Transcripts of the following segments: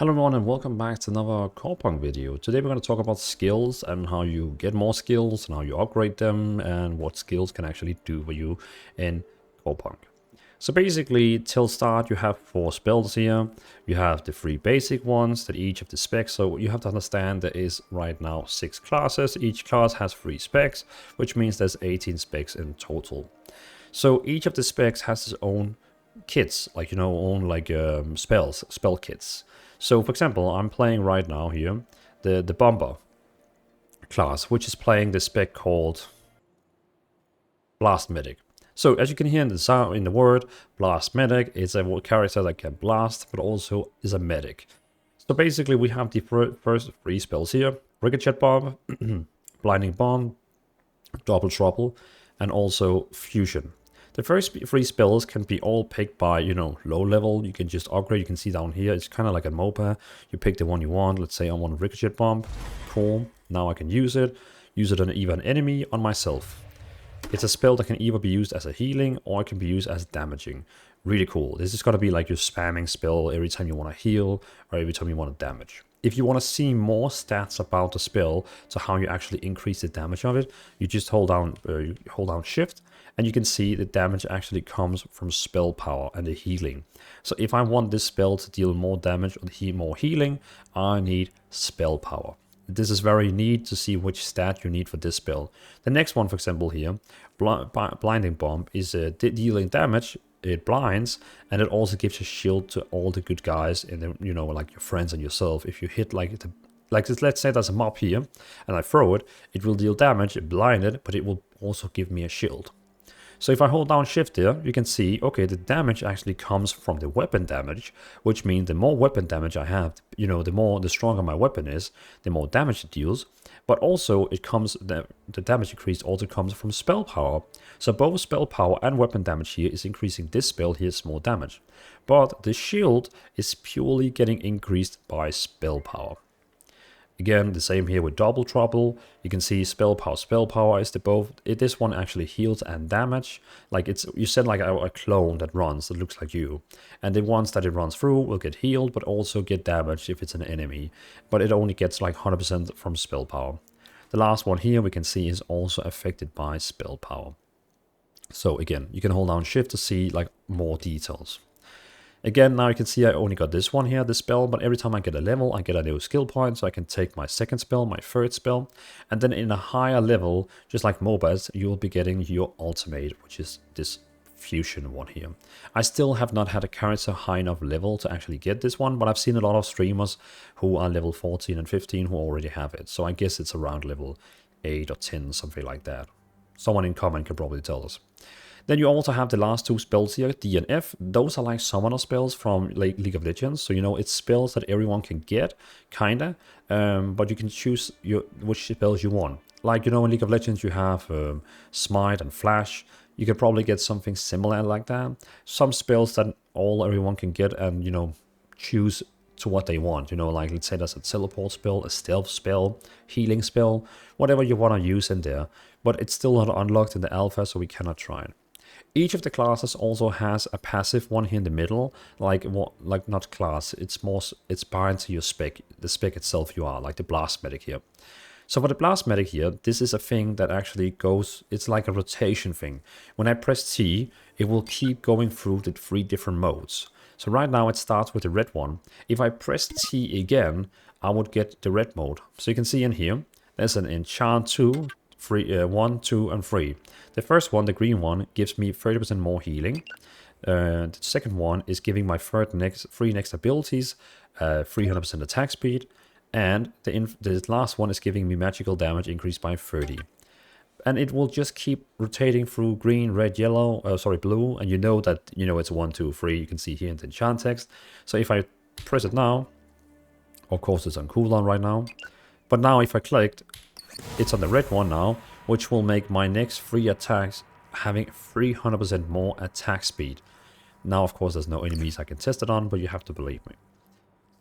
Hello everyone and welcome back to another Corepunk video. Today we're going to talk about skills and how you get more skills and how you upgrade them and what skills can actually do for you in Corepunk. So basically, till start you have 4 spells here. You have the 3 basic ones that each of the specs. So you have to understand there is right now 6 classes. Each class has 3 specs, which means there's 18 specs in total. So each of the specs has its own kits, like spell kits. So for example, I'm playing right now here the bomber class, which is playing the spec called Blast Medic. So as you can hear in the sound in the word, Blast Medic is a character that can blast, but also is a medic. So basically we have the first 3 spells here: Ricochet Bomb, Blinding Bomb, Double Trouble, and also Fusion. The first 3 spells can be all picked by, low level. You can just upgrade. You can see down here, it's kind of like a MOBA. You pick the one you want. Let's say I want a Ricochet Bomb. Cool. Now I can use it on even an enemy, on myself. It's a spell that can either be used as a healing or it can be used as damaging. Really cool. This is going to be like your spamming spell every time you want to heal or every time you want to damage. If you want to see more stats about the spell, to how you actually increase the damage of it, you just hold down shift, and you can see the damage actually comes from spell power and the healing. So if I want this spell to deal more damage or more healing, I need spell power. This is very neat to see which stat you need for this spell. The next one, for example here, Blinding Bomb, is dealing damage. It blinds, and it also gives a shield to all the good guys in the, like your friends and yourself. If you hit let's say there's a mob here and I throw it, it will deal damage, blind it, but it will also give me a shield. So if I hold down shift here, you can see, okay, the damage actually comes from the weapon damage, which means the more weapon damage I have, the stronger my weapon is, the more damage it deals. But also the damage increase also comes from spell power. So both spell power and weapon damage here is increasing this spell here's more damage. But the shield is purely getting increased by spell power. Again, the same here with Double Trouble. You can see spell power is this one actually heals and damage. Like you said, like a clone that runs that looks like you. And the ones that it runs through will get healed, but also get damaged if it's an enemy. But it only gets like 100% from spell power. The last one here we can see is also affected by spell power. So again, you can hold down shift to see like more details. Again, now you can see I only got this one here, this spell, but every time I get a level, I get a new skill point, so I can take my second spell, my third spell, and then in a higher level, just like MOBAs, you will be getting your ultimate, which is this Fusion one here. I still have not had a character high enough level to actually get this one, but I've seen a lot of streamers who are level 14 and 15 who already have it, so I guess it's around level 8 or 10, something like that. Someone in comment can probably tell us. Then you also have the last 2 spells here, D and F. Those are like summoner spells from League of Legends. So, it's spells that everyone can get, kinda. But you can choose which spells you want. Like, in League of Legends you have Smite and Flash. You could probably get something similar like that. Some spells that everyone can get and, choose to what they want. Like let's say there's a teleport spell, a stealth spell, healing spell, whatever you want to use in there. But it's still not unlocked in the alpha, so we cannot try it. Each of the classes also has a passive one here in the middle, like not class, it's bound to your spec, the spec itself you are, like the Blast Medic here. So for the Blast Medic here, this is a thing that actually goes, it's like a rotation thing. When I press T, it will keep going through the 3 different modes. So right now it starts with the red one. If I press T again, I would get the red mode. So you can see in here, there's an enchant 2, 1, 2, and 3. The first one, the green one, gives me 30% more healing. The second one is giving my 3 next abilities 300% attack speed. And the last one is giving me magical damage increased by 30. And it will just keep rotating through green, red, yellow, blue. And that, it's 1, 2, 3. You can see here in the enchant text. So if I press it now, of course it's on cooldown right now. But now if I clicked, it's on the red one now, which will make my next 3 attacks having 300% more attack speed. Now, of course, there's no enemies I can test it on, but you have to believe me.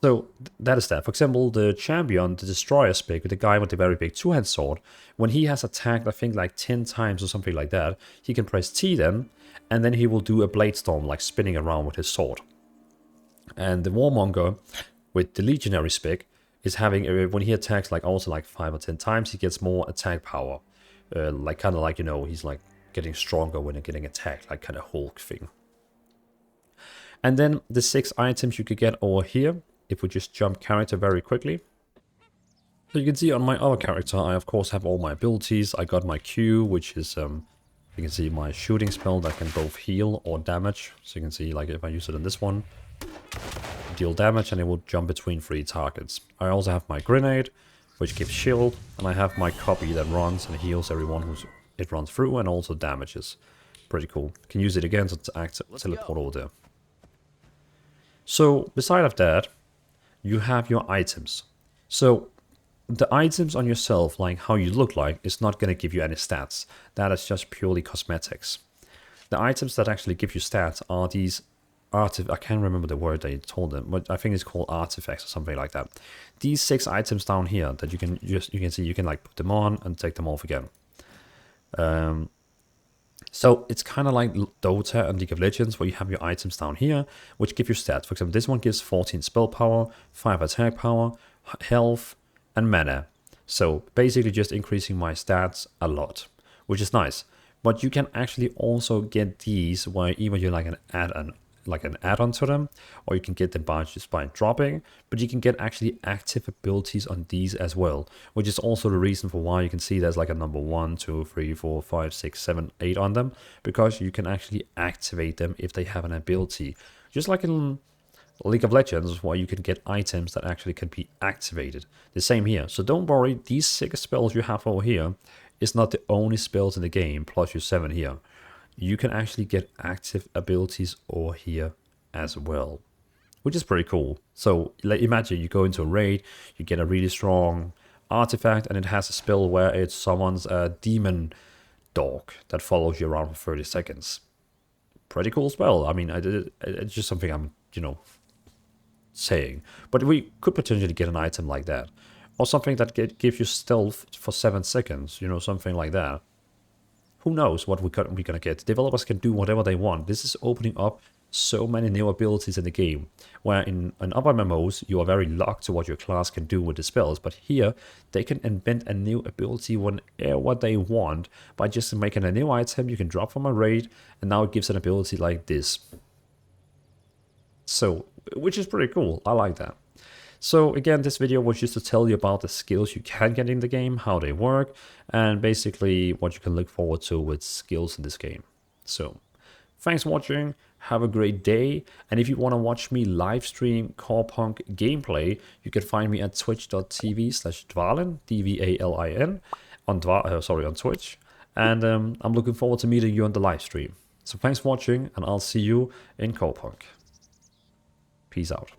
So that is that. For example, the champion, the destroyer spec, the guy with the very big 2-hand sword, when he has attacked, I think like 10 times or something like that, he can press T then, and then he will do a blade storm, like spinning around with his sword. And the warmonger with the Legionary spec is having, when he attacks like also like 5 or 10 times, he gets more attack power. Like kind of like, you know, he's like getting stronger when you're getting attacked, like kind of Hulk thing. And then the 6 items you could get over here, if we just jump character very quickly. So you can see on my other character, I of course have all my abilities. I got my Q, which is, you can see my shooting spell that can both heal or damage. So you can see like if I use it in this one, deal damage and it will jump between 3 targets. I also have my grenade, which gives shield, and I have my copy that runs and heals everyone who it runs through and also damages. Pretty cool. Can use it again to teleport over there. So beside of that, you have your items. So the items on yourself, like how you look like, is not going to give you any stats. That is just purely cosmetics. The items that actually give you stats are these I can't remember the word they told them, but I think it's called artifacts or something like that. These 6 items down here that you can see, you can like put them on and take them off again. So it's kind of like Dota and League of Legends, where you have your items down here, which give you stats. For example, this one gives 14 spell power, 5 attack power, health, and mana. So basically just increasing my stats a lot, which is nice. But you can actually also get these where either you're like an add-on to them, or you can get them just by dropping, but you can get actually active abilities on these as well, which is also the reason for why you can see there's like a number 1, 2, 3, 4, 5, 6, 7, 8 on them, because you can actually activate them if they have an ability. Just like in League of Legends, where you can get items that actually can be activated. The same here. So don't worry, these 6 spells you have over here is not the only spells in the game, plus your 7 here. You can actually get active abilities over here as well, which is pretty cool. So like, imagine you go into a raid, you get a really strong artifact, and it has a spell where it summons a demon dog that follows you around for 30 seconds. Pretty cool spell. I mean, it's just something I'm, saying. But we could potentially get an item like that. Or something that gives you stealth for 7 seconds, something like that. Who knows what we're going to get. Developers can do whatever they want. This is opening up so many new abilities in the game, where in other MMOs, you are very locked to what your class can do with the spells. But here, they can invent a new ability whenever they want by just making a new item you can drop from a raid, and now it gives an ability like this. So, which is pretty cool. I like that. So again, this video was just to tell you about the skills you can get in the game, how they work, and basically what you can look forward to with skills in this game. So, thanks for watching, have a great day, and if you want to watch me live stream Corepunk gameplay, you can find me at twitch.tv/Dvalin, D-V-A-L-I-N, on Twitch, and I'm looking forward to meeting you on the live stream. So thanks for watching, and I'll see you in Corepunk. Peace out.